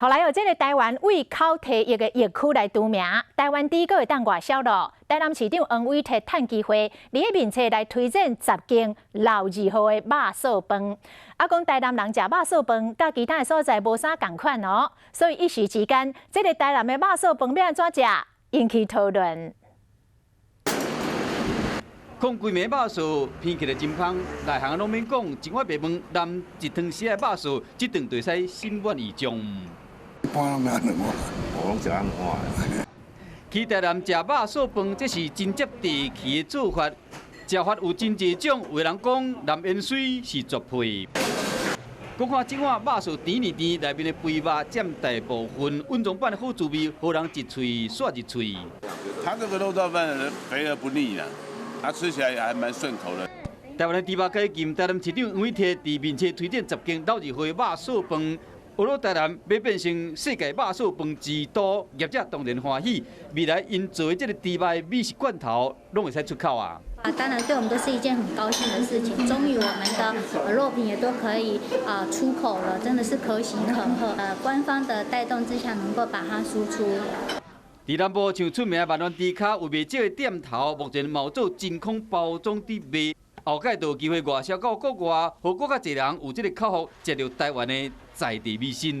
后来有这个台湾胃口提议的疫区来除名，台湾第一个会当外销咯。台南市长黄伟摕趁机会，伫个面册来推荐10间老字号的肉燥饭。啊，讲台南人食肉燥饭，甲其他的所在无啥共款哦。所以一时之间，这个台南的肉燥饭要安怎食，引起讨论。讲规暝肉燥偏起来真香，内行拢免讲，一碗白饭淋一汤匙的肉燥，这顿就使心满意足。一般拢安两碗，我拢食安两碗。去台南食肉燥饭，这是真接地气的做法。食法有真侪种，有人讲南盐水是绝配。讲看这碗肉燥甜里甜，内面的肥肉占大部分，温中版的好滋味，好人一喙煞一喙。它这个肉燥饭肥而不腻啊，它吃起来还蛮顺口的。台湾的猪肉解禁，台南市长黄伟摕伫面册推荐10间老字号的肉燥饭。学了台南要变成世界肉燥饭之都，业者当然欢喜。未来因做的这个猪肉美食罐头，拢会使出口啊！当然对我们都是一件很高兴的事情。终于我们的肉品也都可以出口了，真的是可喜可贺。官方的带动之下，能够把它输出。伫南部像出名的万巒猪脚，有卖少的店头，目前嘛有做真空包装伫卖。后盖就有机会外销到国外，互更较侪人有这个口福，食到台湾的在地美食。